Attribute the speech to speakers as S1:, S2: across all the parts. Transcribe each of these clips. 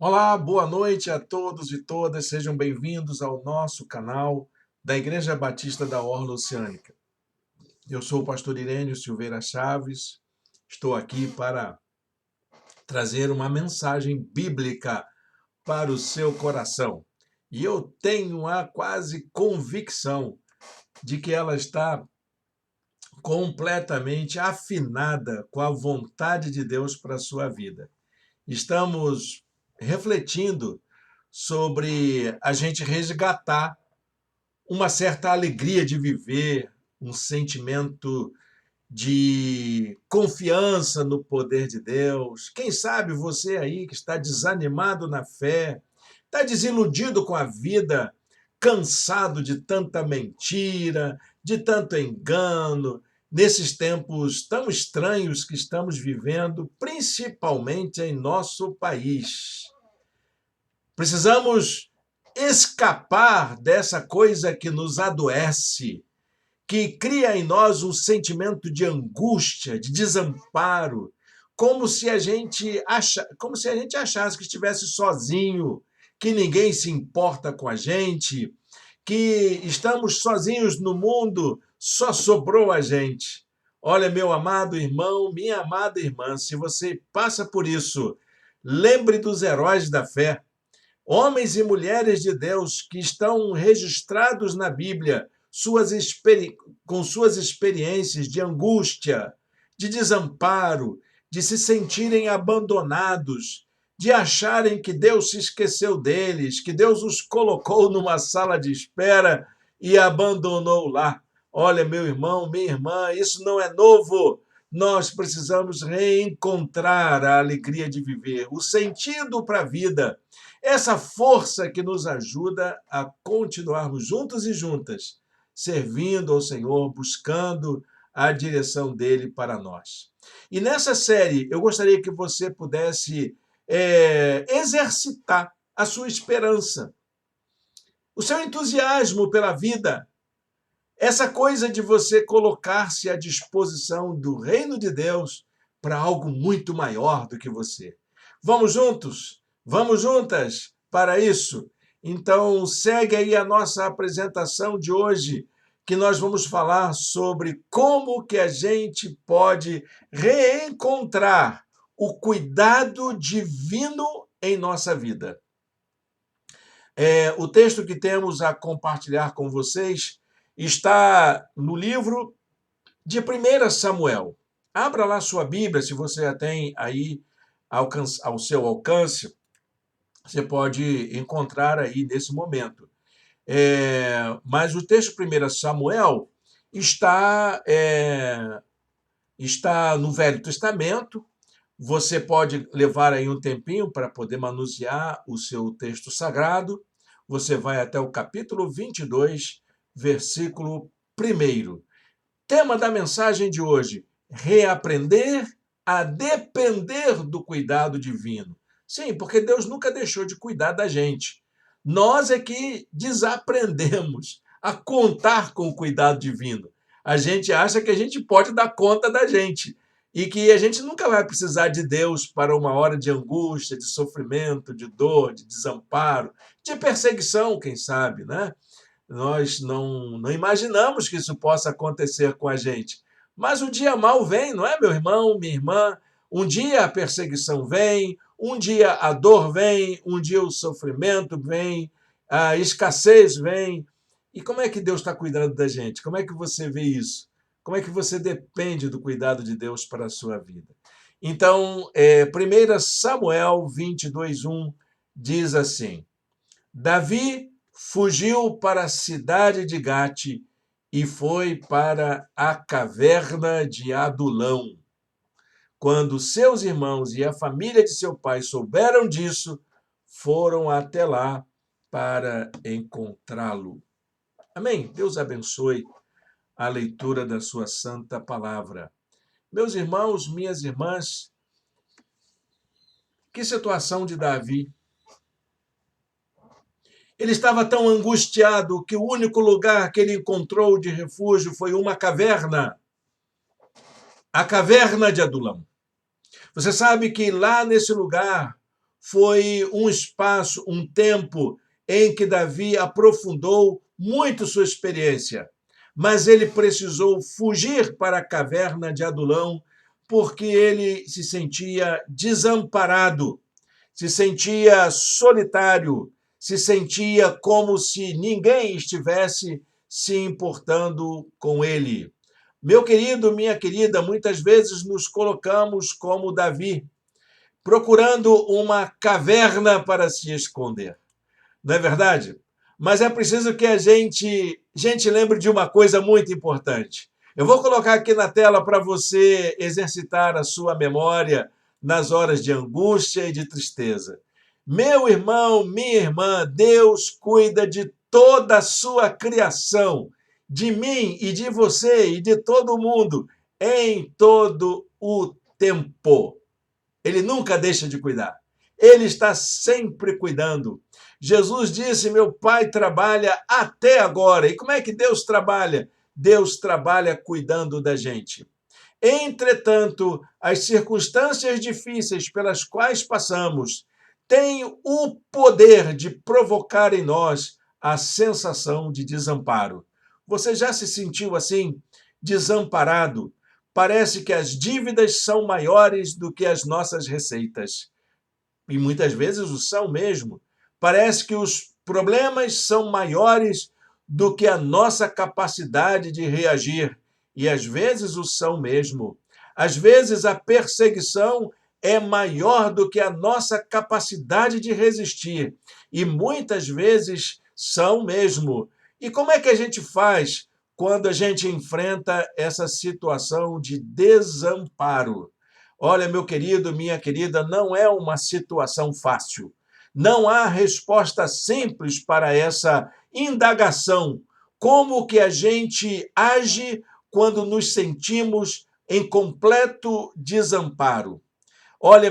S1: Olá, boa noite a todos e todas. Sejam bem-vindos ao nosso canal da Igreja Batista da Orla Oceânica. Eu sou o pastor Irênio Silveira Chaves. Estou aqui para trazer uma mensagem bíblica para o seu coração. E eu tenho a quase convicção de que ela está completamente afinada com a vontade de Deus para a sua vida. Estamos refletindo sobre a gente resgatar uma certa alegria de viver, um sentimento de confiança no poder de Deus. Quem sabe você aí que está desanimado na fé, está desiludido com a vida, cansado de tanta mentira, de tanto engano, nesses tempos tão estranhos que estamos vivendo, principalmente em nosso país. Precisamos escapar dessa coisa que nos adoece, que cria em nós um sentimento de angústia, de desamparo, como se a gente achasse que estivesse sozinho, que ninguém se importa com a gente, que estamos sozinhos no mundo, só sobrou a gente. Olha, meu amado irmão, minha amada irmã, se você passa por isso, lembre dos heróis da fé. Homens e mulheres de Deus que estão registrados na Bíblia, com suas experiências de angústia, de desamparo, de se sentirem abandonados, de acharem que Deus se esqueceu deles, que Deus os colocou numa sala de espera e abandonou lá. Olha, meu irmão, minha irmã, isso não é novo. Nós precisamos reencontrar a alegria de viver, o sentido para a vida, essa força que nos ajuda a continuarmos juntos e juntas, servindo ao Senhor, buscando a direção dele para nós. E nessa série, eu gostaria que você pudesse exercitar a sua esperança, o seu entusiasmo pela vida, essa coisa de você colocar-se à disposição do reino de Deus para algo muito maior do que você. Vamos juntos? Vamos juntas para isso? Então, segue aí a nossa apresentação de hoje, que nós vamos falar sobre como que a gente pode reencontrar o cuidado divino em nossa vida. O texto que temos a compartilhar com vocês está no livro de 1 Samuel. Abra lá sua Bíblia, se você já tem aí ao seu alcance, você pode encontrar aí nesse momento. Mas o texto 1 Samuel está no Velho Testamento. Você pode levar aí um tempinho para poder manusear o seu texto sagrado. Você vai até o capítulo 22, versículo 1. Tema da mensagem de hoje: reaprender a depender do cuidado divino. Sim, porque Deus nunca deixou de cuidar da gente. Nós é que desaprendemos a contar com o cuidado divino. A gente acha que a gente pode dar conta da gente e que a gente nunca vai precisar de Deus para uma hora de angústia, de sofrimento, de dor, de desamparo, de perseguição, quem sabe, né? Nós não imaginamos que isso possa acontecer com a gente. Mas o dia mal vem, não é, meu irmão, minha irmã? Um dia a perseguição vem, um dia a dor vem, um dia o sofrimento vem, a escassez vem. E como é que Deus está cuidando da gente? Como é que você vê isso? Como é que você depende do cuidado de Deus para a sua vida? Então, 1 Samuel 22:1 diz assim: Davi fugiu para a cidade de Gate e foi para a caverna de Adulão. Quando seus irmãos e a família de seu pai souberam disso, foram até lá para encontrá-lo. Amém? Deus abençoe a leitura da sua santa palavra. Meus irmãos, minhas irmãs, que situação de Davi. Ele estava tão angustiado que o único lugar que ele encontrou de refúgio foi uma caverna, a caverna de Adulão. Você sabe que lá nesse lugar foi um espaço, um tempo em que Davi aprofundou muito sua experiência, mas ele precisou fugir para a caverna de Adulão porque ele se sentia desamparado, se sentia solitário, se sentia como se ninguém estivesse se importando com ele. Meu querido, minha querida, muitas vezes nos colocamos como Davi, procurando uma caverna para se esconder. Não é verdade? Mas é preciso que a gente lembre de uma coisa muito importante. Eu vou colocar aqui na tela para você exercitar a sua memória nas horas de angústia e de tristeza. Meu irmão, minha irmã, Deus cuida de toda a sua criação, de mim e de você e de todo mundo, em todo o tempo. Ele nunca deixa de cuidar. Ele está sempre cuidando. Jesus disse: Meu Pai trabalha até agora. E como é que Deus trabalha? Deus trabalha cuidando da gente. Entretanto, as circunstâncias difíceis pelas quais passamos têm o poder de provocar em nós a sensação de desamparo. Você já se sentiu assim, desamparado? Parece que as dívidas são maiores do que as nossas receitas. E muitas vezes o são mesmo. Parece que os problemas são maiores do que a nossa capacidade de reagir. E às vezes o são mesmo. Às vezes a perseguição é maior do que a nossa capacidade de resistir. E muitas vezes são mesmo. E como é que a gente faz quando a gente enfrenta essa situação de desamparo? Olha, meu querido, minha querida, não é uma situação fácil. Não há resposta simples para essa indagação. Como que a gente age quando nos sentimos em completo desamparo? Olha,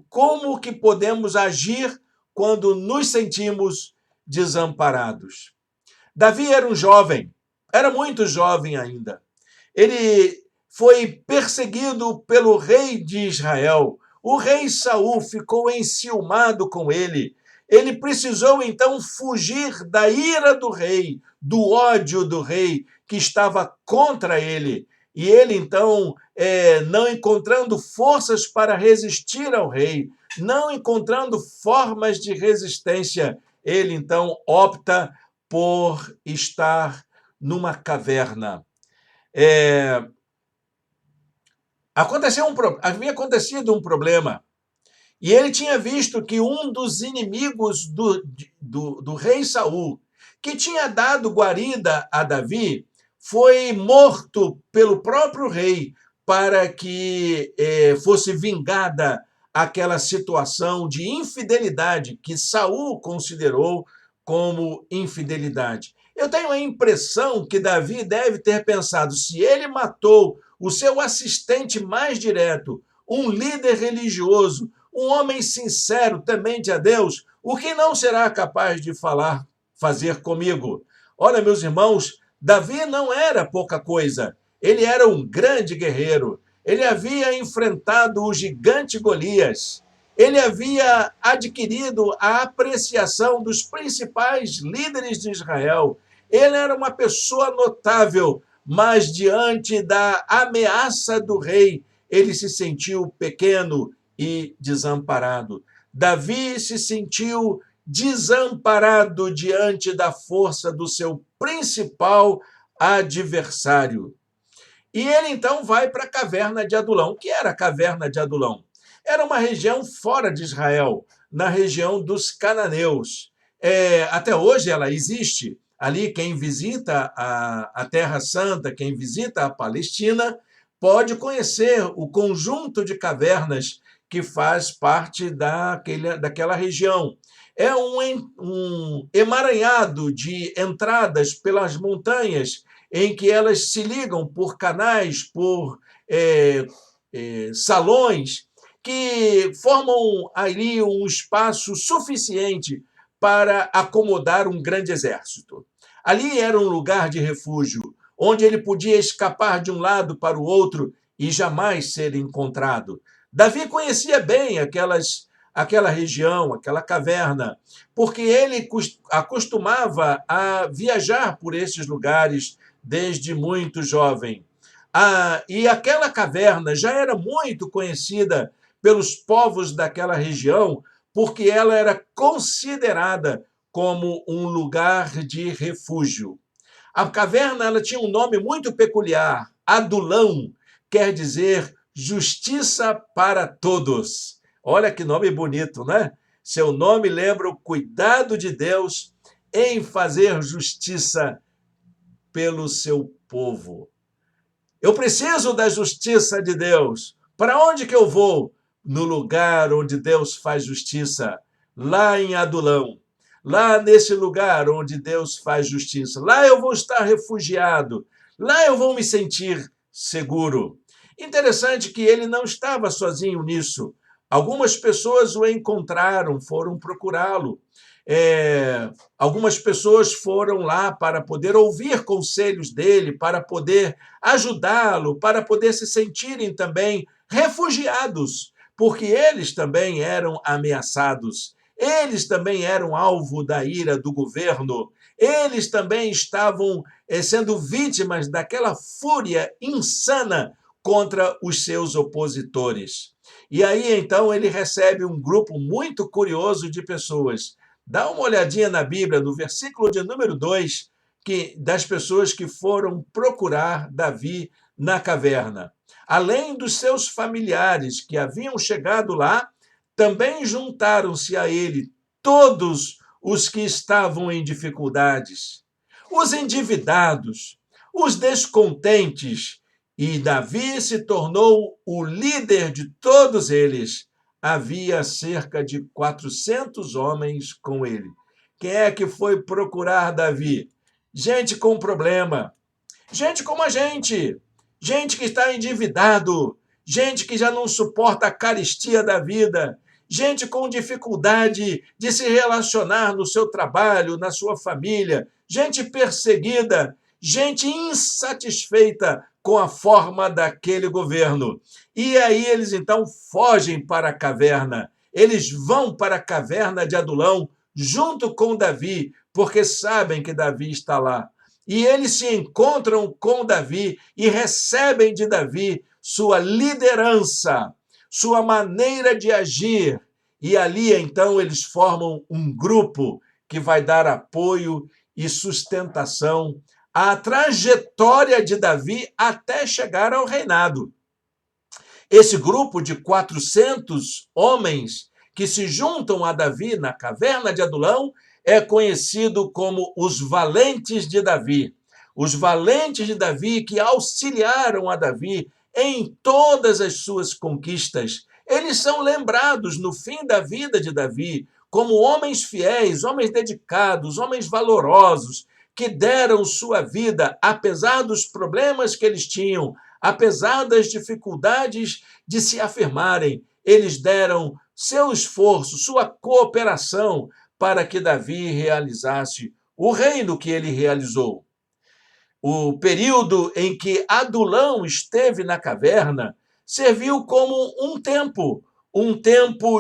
S1: como que podemos agir quando nos sentimos desamparados? Davi era um jovem, era muito jovem ainda. Ele foi perseguido pelo rei de Israel. O rei Saul ficou enciumado com ele. Ele precisou então fugir da ira do rei, do ódio do rei que estava contra ele. E ele então, não encontrando forças para resistir ao rei, não encontrando formas de resistência, ele então opta por estar numa caverna. Havia acontecido um problema. E ele tinha visto que um dos inimigos do rei Saul, que tinha dado guarida a Davi, foi morto pelo próprio rei para que fosse vingada aquela situação de infidelidade que Saul considerou como infidelidade. Eu tenho a impressão que Davi deve ter pensado: se ele matou o seu assistente mais direto, um líder religioso, um homem sincero, temente a Deus, o que não será capaz de fazer comigo? Olha, meus irmãos, Davi não era pouca coisa. Ele era um grande guerreiro. Ele havia enfrentado o gigante Golias. Ele havia adquirido a apreciação dos principais líderes de Israel. Ele era uma pessoa notável, mas diante da ameaça do rei, ele se sentiu pequeno e desamparado. Davi se sentiu desamparado diante da força do seu principal adversário. E ele então vai para a caverna de Adulão. O que era a caverna de Adulão? Era uma região fora de Israel, na região dos cananeus. Até hoje ela existe. Ali, quem visita a Terra Santa, quem visita a Palestina, pode conhecer o conjunto de cavernas que faz parte daquela região. É um emaranhado de entradas pelas montanhas, em que elas se ligam por canais, por salões, que formam ali um espaço suficiente para acomodar um grande exército. Ali era um lugar de refúgio, onde ele podia escapar de um lado para o outro e jamais ser encontrado. Davi conhecia bem aquela região, aquela caverna, porque ele acostumava a viajar por esses lugares desde muito jovem. E aquela caverna já era muito conhecida pelos povos daquela região, porque ela era considerada como um lugar de refúgio. A caverna ela tinha um nome muito peculiar, Adulão, quer dizer justiça para todos. Olha que nome bonito, né? Seu nome lembra o cuidado de Deus em fazer justiça pelo seu povo. Eu preciso da justiça de Deus. Para onde que eu vou? No lugar onde Deus faz justiça, lá em Adulão. Lá nesse lugar onde Deus faz justiça. Lá eu vou estar refugiado. Lá eu vou me sentir seguro. Interessante que ele não estava sozinho nisso. Algumas pessoas o encontraram, foram procurá-lo. Algumas pessoas foram lá para poder ouvir conselhos dele, para poder ajudá-lo, para poder se sentirem também refugiados, porque eles também eram ameaçados, eles também eram alvo da ira do governo, eles também estavam sendo vítimas daquela fúria insana contra os seus opositores. E aí, então, ele recebe um grupo muito curioso de pessoas. Dá uma olhadinha na Bíblia, no versículo de número 2, das pessoas que foram procurar Davi na caverna. Além dos seus familiares que haviam chegado lá, também juntaram-se a ele todos os que estavam em dificuldades, os endividados, os descontentes, e Davi se tornou o líder de todos eles. Havia cerca de 400 homens com ele. Quem é que foi procurar Davi? Gente com problema, gente como a gente que está endividado, gente que já não suporta a carestia da vida, gente com dificuldade de se relacionar no seu trabalho, na sua família, gente perseguida, gente insatisfeita com a forma daquele governo. E aí eles então fogem para a caverna. Eles vão para a caverna de Adulão junto com Davi, porque sabem que Davi está lá. E eles se encontram com Davi e recebem de Davi sua liderança, sua maneira de agir. E ali, então, eles formam um grupo que vai dar apoio e sustentação à trajetória de Davi até chegar ao reinado. Esse grupo de 400 homens que se juntam a Davi na caverna de Adulão é conhecido como os valentes de Davi. Os valentes de Davi que auxiliaram a Davi em todas as suas conquistas. Eles são lembrados no fim da vida de Davi como homens fiéis, homens dedicados, homens valorosos, que deram sua vida, apesar dos problemas que eles tinham, apesar das dificuldades de se afirmarem, eles deram seu esforço, sua cooperação para que Davi realizasse o reino que ele realizou. O período em que Adulão esteve na caverna serviu como um tempo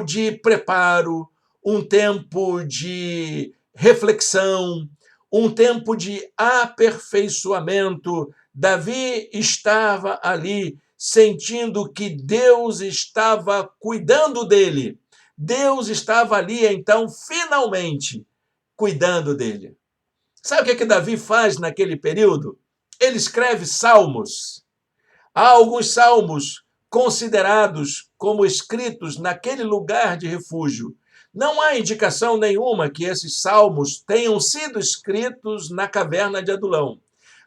S1: de preparo, um tempo de reflexão, um tempo de aperfeiçoamento. Davi estava ali sentindo que Deus estava cuidando dele. Deus estava ali, então, finalmente, cuidando dele. Sabe o que Davi faz naquele período? Ele escreve salmos. Há alguns salmos considerados como escritos naquele lugar de refúgio. Não há indicação nenhuma que esses salmos tenham sido escritos na caverna de Adulão.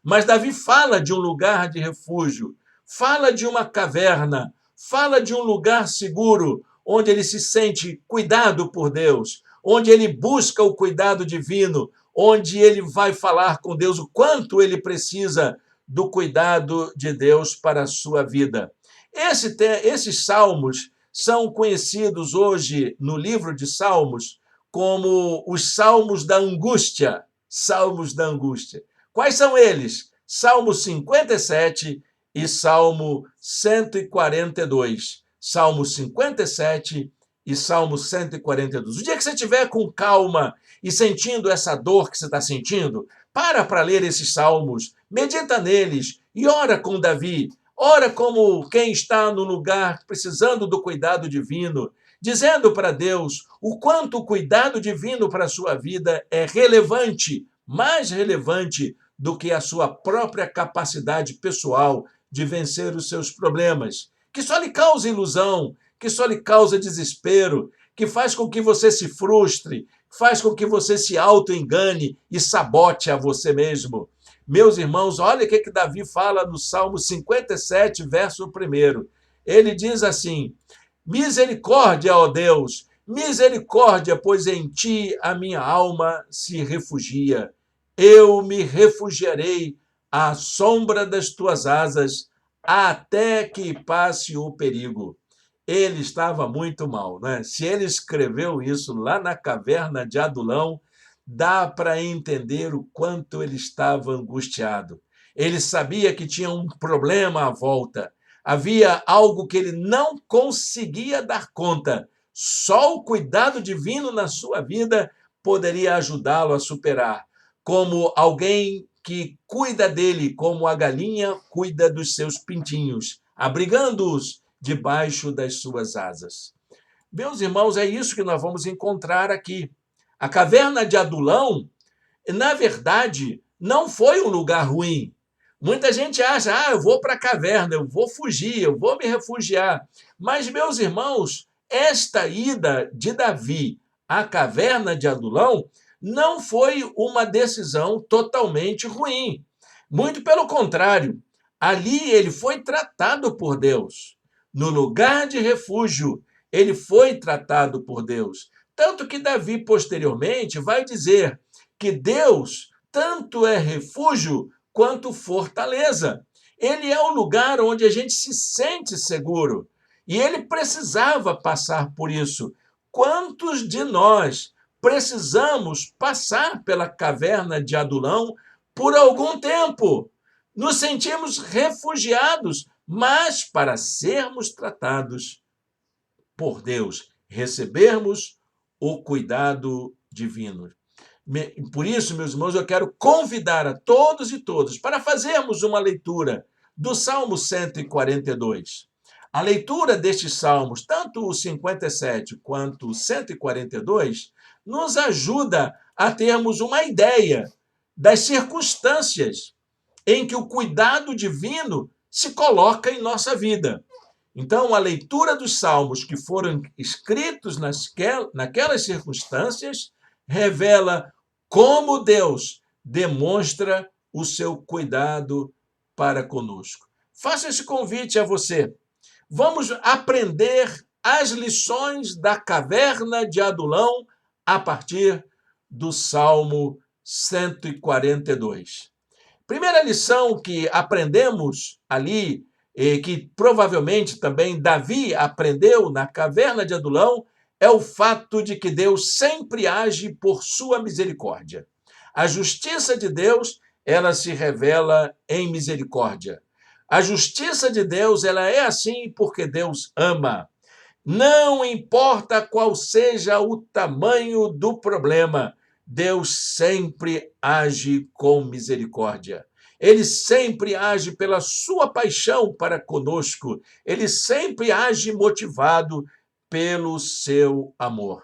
S1: Mas Davi fala de um lugar de refúgio, fala de uma caverna, fala de um lugar seguro, onde ele se sente cuidado por Deus, onde ele busca o cuidado divino, onde ele vai falar com Deus o quanto ele precisa do cuidado de Deus para a sua vida. Esses salmos são conhecidos hoje no livro de Salmos como os salmos da angústia. Salmos da angústia. Quais são eles? Salmo 57 e Salmo 142. Salmo 57 e Salmo 142. O dia que você estiver com calma e sentindo essa dor que você está sentindo, para ler esses salmos, medita neles e ora com Davi. Ora como quem está no lugar precisando do cuidado divino, dizendo para Deus o quanto o cuidado divino para a sua vida é relevante, mais relevante do que a sua própria capacidade pessoal de vencer os seus problemas, que só lhe causa ilusão, que só lhe causa desespero, que faz com que você se frustre, faz com que você se auto-engane e sabote a você mesmo. Meus irmãos, olha o que Davi fala no Salmo 57, verso 1. Ele diz assim: misericórdia, ó Deus, misericórdia, pois em ti a minha alma se refugia. Eu me refugiarei à sombra das tuas asas, até que passe o perigo. Ele estava muito mal, né? Se ele escreveu isso lá na caverna de Adulão, dá para entender o quanto ele estava angustiado. Ele sabia que tinha um problema à volta. Havia algo que ele não conseguia dar conta. Só o cuidado divino na sua vida poderia ajudá-lo a superar. Como alguém que cuida dele, como a galinha cuida dos seus pintinhos, abrigando-os debaixo das suas asas. Meus irmãos, é isso que nós vamos encontrar aqui. A caverna de Adulão, na verdade, não foi um lugar ruim. Muita gente acha, eu vou para a caverna, eu vou fugir, eu vou me refugiar. Mas, meus irmãos, esta ida de Davi à caverna de Adulão não foi uma decisão totalmente ruim. Muito pelo contrário, ali ele foi tratado por Deus. No lugar de refúgio, ele foi tratado por Deus. Tanto que Davi, posteriormente, vai dizer que Deus tanto é refúgio quanto fortaleza. Ele é o lugar onde a gente se sente seguro. E ele precisava passar por isso. Quantos de nós precisamos passar pela caverna de Adulão por algum tempo? Nos sentimos refugiados, mas para sermos tratados por Deus, recebermos o cuidado divino. Por isso, meus irmãos, eu quero convidar a todos e todas para fazermos uma leitura do Salmo 142. A leitura destes salmos, tanto o 57 quanto o 142, nos ajuda a termos uma ideia das circunstâncias em que o cuidado divino se coloca em nossa vida. Então, a leitura dos salmos que foram escritos naquelas circunstâncias revela como Deus demonstra o seu cuidado para conosco. Faço esse convite a você. Vamos aprender as lições da caverna de Adulão a partir do Salmo 142. Primeira lição que aprendemos ali, e que provavelmente também Davi aprendeu na caverna de Adulão, é o fato de que Deus sempre age por sua misericórdia. A justiça de Deus, ela se revela em misericórdia. A justiça de Deus, ela é assim porque Deus ama. Não importa qual seja o tamanho do problema, Deus sempre age com misericórdia. Ele sempre age pela sua paixão para conosco. Ele sempre age motivado pelo seu amor.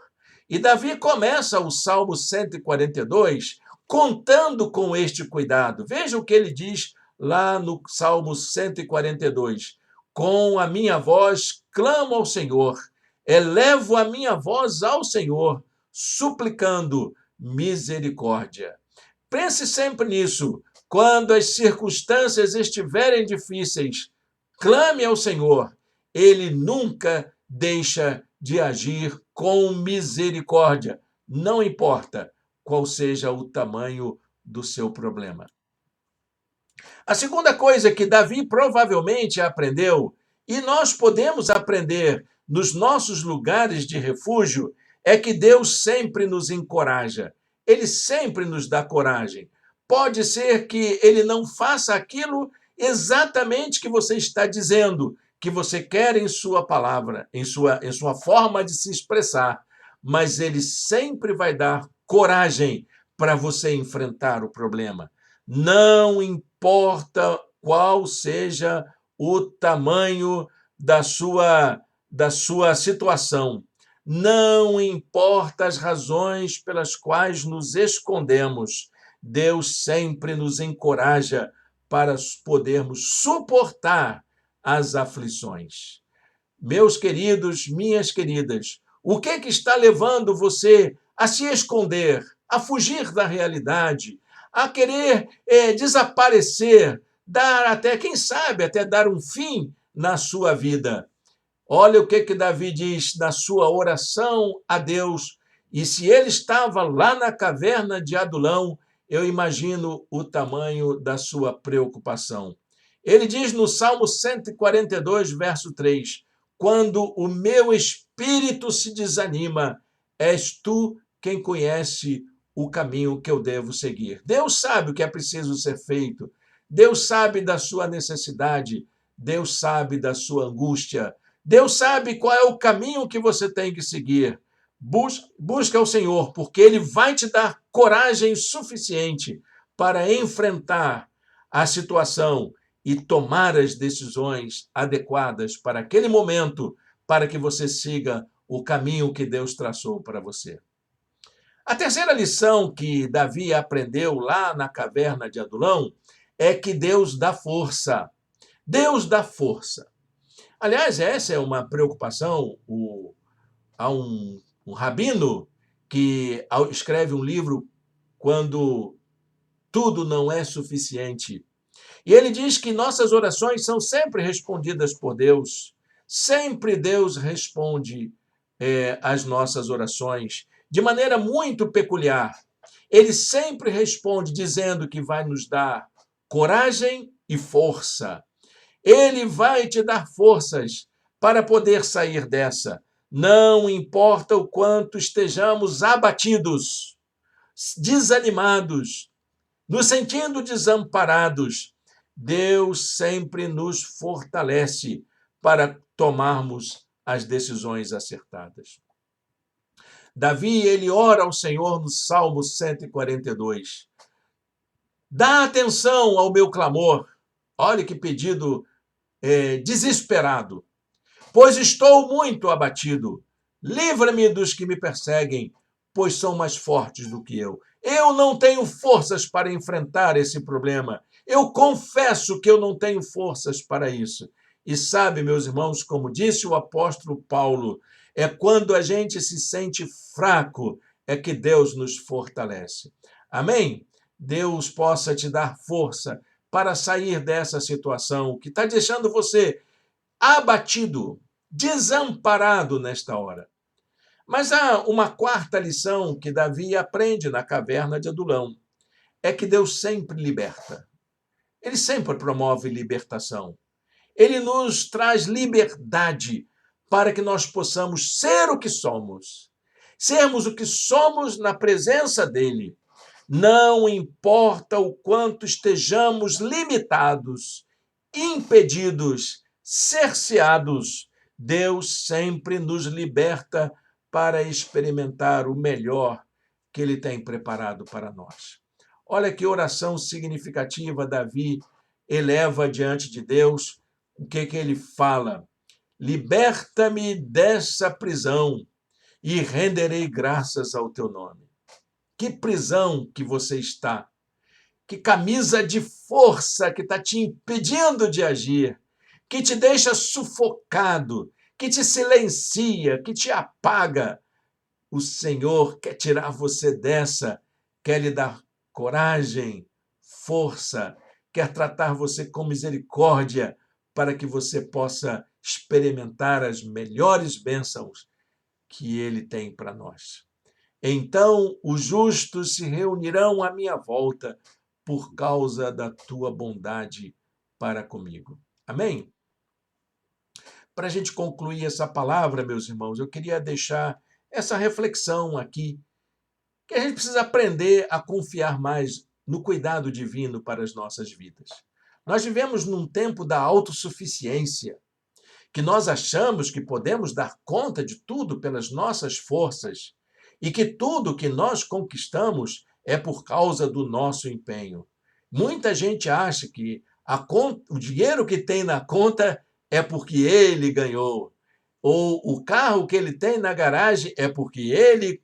S1: E Davi começa o Salmo 142 contando com este cuidado. Veja o que ele diz lá no Salmo 142. Com a minha voz clamo ao Senhor, elevo a minha voz ao Senhor, suplicando misericórdia. Pense sempre nisso. Quando as circunstâncias estiverem difíceis, clame ao Senhor. Ele nunca deixa de agir com misericórdia, não importa qual seja o tamanho do seu problema. A segunda coisa que Davi provavelmente aprendeu, e nós podemos aprender nos nossos lugares de refúgio, é que Deus sempre nos encoraja. Ele sempre nos dá coragem. Pode ser que ele não faça aquilo exatamente que você está dizendo, que você quer em sua palavra, em sua forma de se expressar, mas ele sempre vai dar coragem para você enfrentar o problema. Não importa qual seja o tamanho da sua situação. Não importa as razões pelas quais nos escondemos, Deus sempre nos encoraja para podermos suportar as aflições. Meus queridos, minhas queridas, o que está levando você a se esconder, a fugir da realidade, a querer desaparecer, dar até, quem sabe, até dar um fim na sua vida? Olha o que Davi diz na sua oração a Deus. E se ele estava lá na caverna de Adulão, eu imagino o tamanho da sua preocupação. Ele diz no Salmo 142, verso 3: quando o meu espírito se desanima, és tu quem conhece o caminho que eu devo seguir. Deus sabe o que é preciso ser feito. Deus sabe da sua necessidade. Deus sabe da sua angústia. Deus sabe qual é o caminho que você tem que seguir. Busca o Senhor, porque Ele vai te dar coragem suficiente para enfrentar a situação e tomar as decisões adequadas para aquele momento, para que você siga o caminho que Deus traçou para você. A terceira lição que Davi aprendeu lá na caverna de Adulão é que Deus dá força. Deus dá força. Aliás, essa é uma preocupação. Há um rabino que escreve um livro quando tudo não é suficiente. E ele diz que nossas orações são sempre respondidas por Deus. Sempre Deus responde às nossas orações de maneira muito peculiar. Ele sempre responde dizendo que vai nos dar coragem e força. Ele vai te dar forças para poder sair dessa. Não importa o quanto estejamos abatidos, desanimados, nos sentindo desamparados, Deus sempre nos fortalece para tomarmos as decisões acertadas. Davi, ele ora ao Senhor no Salmo 142. Dá atenção ao meu clamor. Olha que pedido desesperado. Pois estou muito abatido. Livra-me dos que me perseguem, pois são mais fortes do que eu. Eu não tenho forças para enfrentar esse problema. Eu confesso que eu não tenho forças para isso. E sabe, meus irmãos, como disse o apóstolo Paulo, é quando a gente se sente fraco é que Deus nos fortalece. Amém? Deus possa te dar força para sair dessa situação que está deixando você abatido, desamparado nesta hora. Mas há uma quarta lição que Davi aprende na caverna de Adulão. É que Deus sempre liberta. Ele sempre promove libertação. Ele nos traz liberdade para que nós possamos ser o que somos. Sermos o que somos na presença dele. Não importa o quanto estejamos limitados, impedidos, cerceados, Deus sempre nos liberta para experimentar o melhor que Ele tem preparado para nós. Olha que oração significativa Davi eleva diante de Deus. O que ele fala? Liberta-me dessa prisão e renderei graças ao teu nome. Que prisão que você está. Que camisa de força que está te impedindo de agir, que te deixa sufocado, que te silencia, que te apaga. O Senhor quer tirar você dessa, quer lhe dar coragem, força, quer tratar você com misericórdia para que você possa experimentar as melhores bênçãos que Ele tem para nós. Então os justos se reunirão à minha volta por causa da tua bondade para comigo. Amém? Para a gente concluir essa palavra, meus irmãos, eu queria deixar essa reflexão aqui, que a gente precisa aprender a confiar mais no cuidado divino para as nossas vidas. Nós vivemos num tempo da autossuficiência. que nós achamos que podemos dar conta de tudo pelas nossas forças e que tudo que nós conquistamos é por causa do nosso empenho. Muita gente acha que o dinheiro que tem na conta é porque ele ganhou, ou o carro que ele tem na garagem é porque ele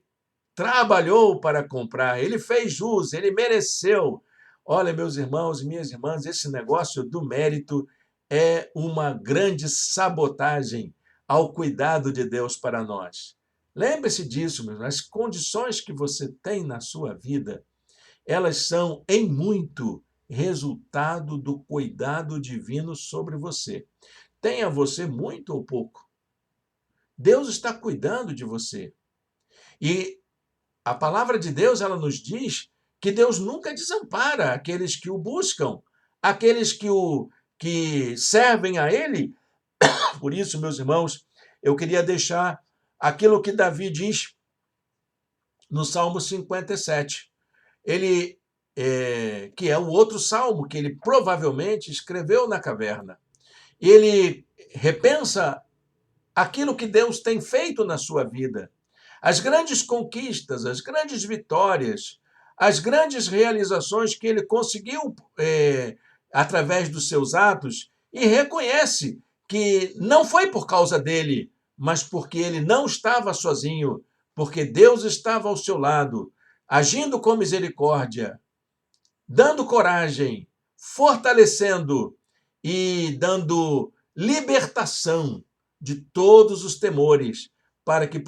S1: trabalhou para comprar, ele fez jus, ele mereceu. Olha, meus irmãos e minhas irmãs, esse negócio do mérito é uma grande sabotagem ao cuidado de Deus para nós. Lembre-se disso, meus irmãos, as condições que você tem na sua vida, elas são, em muito, resultado do cuidado divino sobre você. Tenha você muito ou pouco, Deus está cuidando de você. E a palavra de Deus, ela nos diz que Deus nunca desampara aqueles que o buscam, aqueles que servem a Ele. Por isso, meus irmãos, eu queria deixar aquilo que Davi diz no Salmo 57. Ele, que é o outro salmo que ele provavelmente escreveu na caverna. Ele repensa aquilo que Deus tem feito na sua vida. As grandes conquistas, as grandes vitórias, as grandes realizações que ele conseguiu através dos seus atos, e reconhece que não foi por causa dele, mas porque ele não estava sozinho, porque Deus estava ao seu lado, agindo com misericórdia, dando coragem, fortalecendo e dando libertação de todos os temores para que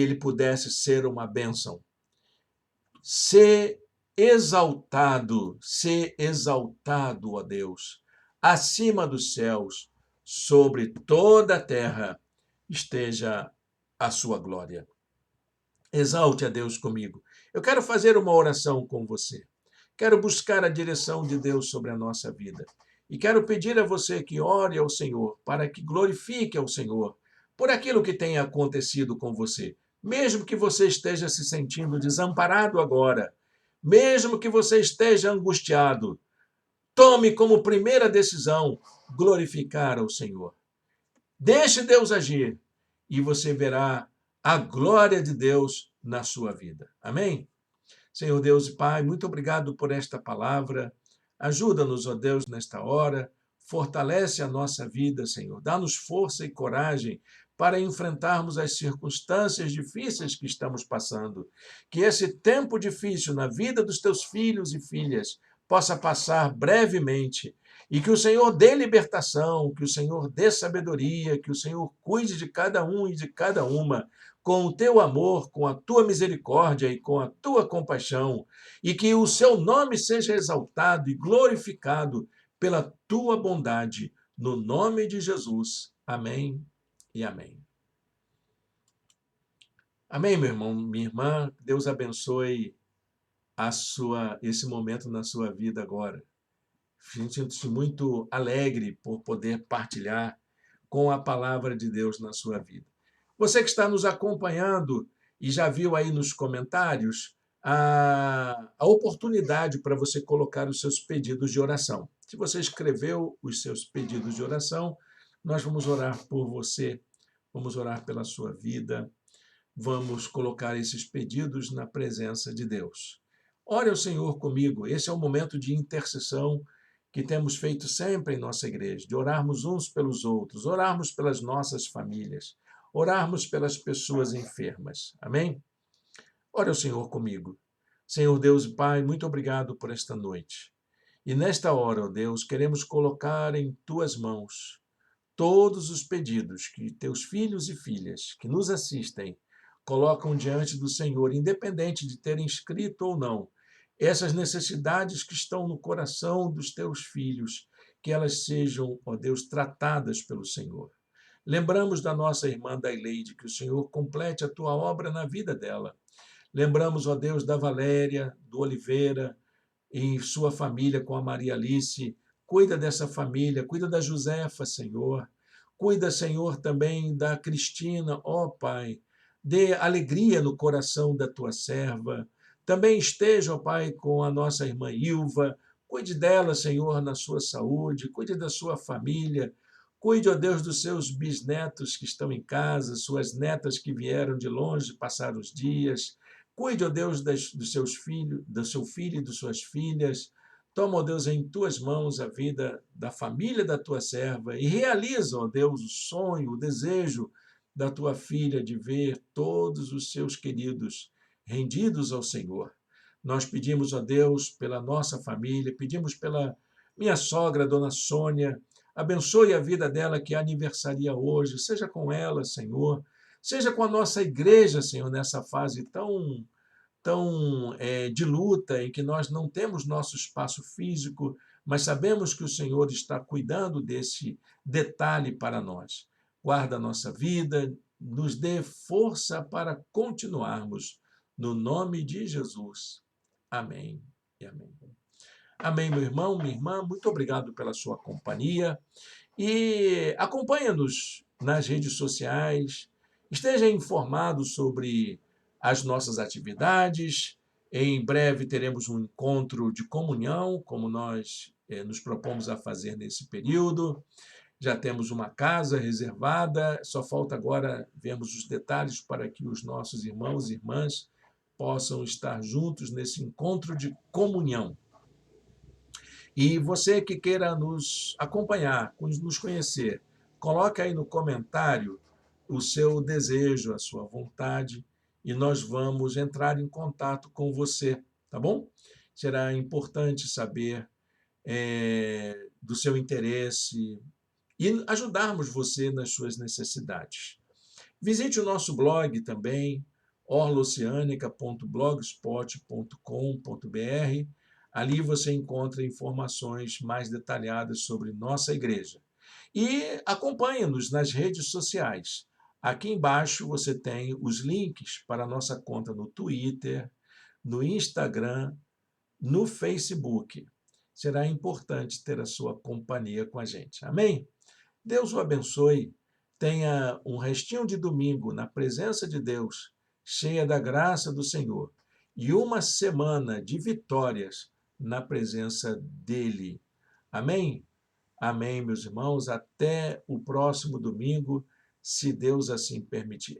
S1: ele pudesse ser uma bênção. Ser exaltado, ó Deus, acima dos céus, sobre toda a terra, esteja a sua glória. Exalte a Deus comigo. Eu quero fazer uma oração com você. Quero buscar a direção de Deus sobre a nossa vida. E quero pedir a você que ore ao Senhor, para que glorifique ao Senhor por aquilo que tenha acontecido com você. Mesmo que você esteja se sentindo desamparado agora, mesmo que você esteja angustiado, tome como primeira decisão glorificar ao Senhor. Deixe Deus agir e você verá a glória de Deus na sua vida. Amém? Senhor Deus e Pai, muito obrigado por esta palavra. Ajuda-nos, ó Deus, nesta hora. Fortalece a nossa vida, Senhor. Dá-nos força e coragem para enfrentarmos as circunstâncias difíceis que estamos passando. Que esse tempo difícil na vida dos teus filhos e filhas possa passar brevemente e que o Senhor dê libertação, que o Senhor dê sabedoria, que o Senhor cuide de cada um e de cada uma com o teu amor, com a tua misericórdia e com a tua compaixão, e que o seu nome seja exaltado e glorificado pela tua bondade, no nome de Jesus. Amém e amém. Amém, meu irmão, minha irmã. Deus abençoe esse momento na sua vida agora. Sinto-se muito alegre por poder partilhar com a palavra de Deus na sua vida. Você que está nos acompanhando e já viu aí nos comentários a oportunidade para você colocar os seus pedidos de oração. Se você escreveu os seus pedidos de oração, nós vamos orar por você, vamos orar pela sua vida, vamos colocar esses pedidos na presença de Deus. Ore ao Senhor comigo, esse é o momento de intercessão que temos feito sempre em nossa igreja, de orarmos uns pelos outros, orarmos pelas nossas famílias, orarmos pelas pessoas enfermas. Amém? Ore ao Senhor comigo. Senhor Deus e Pai, muito obrigado por esta noite. E nesta hora, ó Deus, queremos colocar em tuas mãos todos os pedidos que teus filhos e filhas que nos assistem colocam diante do Senhor, independente de terem escrito ou não, essas necessidades que estão no coração dos teus filhos, que elas sejam, ó Deus, tratadas pelo Senhor. Lembramos da nossa irmã Daileide, que o Senhor complete a tua obra na vida dela. Lembramos, ó Deus, da Valéria, do Oliveira, e sua família com a Maria Alice. Cuida dessa família, cuida da Josefa, Senhor. Cuida, Senhor, também da Cristina, ó Pai. Dê alegria no coração da tua serva. Também esteja, ó Pai, com a nossa irmã Ilva. Cuide dela, Senhor, na sua saúde. Cuide da sua família. Cuide, ó Deus, dos seus bisnetos que estão em casa, suas netas que vieram de longe passar os dias. Cuide, ó Deus, dos seus filhos, do seu filho e de suas filhas. Toma, ó Deus, em tuas mãos a vida da família da tua serva e realiza, ó Deus, o sonho, o desejo da tua filha de ver todos os seus queridos rendidos ao Senhor. Nós pedimos, ó Deus, pela nossa família, pedimos pela minha sogra, dona Sônia. Abençoe a vida dela que aniversaria hoje, seja com ela, Senhor, seja com a nossa igreja, Senhor, nessa fase tão de luta em que nós não temos nosso espaço físico, mas sabemos que o Senhor está cuidando desse detalhe para nós. Guarda a nossa vida, nos dê força para continuarmos. No nome de Jesus. Amém e amém. Amém, meu irmão, minha irmã. Muito obrigado pela sua companhia. E acompanha-nos nas redes sociais. Esteja informado sobre as nossas atividades. Em breve teremos um encontro de comunhão, como nós nos propomos a fazer nesse período. Já temos uma casa reservada, só falta agora vermos os detalhes para que os nossos irmãos e irmãs possam estar juntos nesse encontro de comunhão. E você que queira nos acompanhar, nos conhecer, coloque aí no comentário o seu desejo, a sua vontade, e nós vamos entrar em contato com você, tá bom? Será importante saber do seu interesse e ajudarmos você nas suas necessidades. Visite o nosso blog também, orlaoceanica.blogspot.com.br. Ali você encontra informações mais detalhadas sobre nossa igreja. E acompanhe-nos nas redes sociais. Aqui embaixo você tem os links para a nossa conta no Twitter, no Instagram, no Facebook. Será importante ter a sua companhia com a gente. Amém? Deus o abençoe. Tenha um restinho de domingo na presença de Deus, cheia da graça do Senhor, e uma semana de vitórias na presença dEle. Amém? Amém, meus irmãos. Até o próximo domingo, se Deus assim permitir.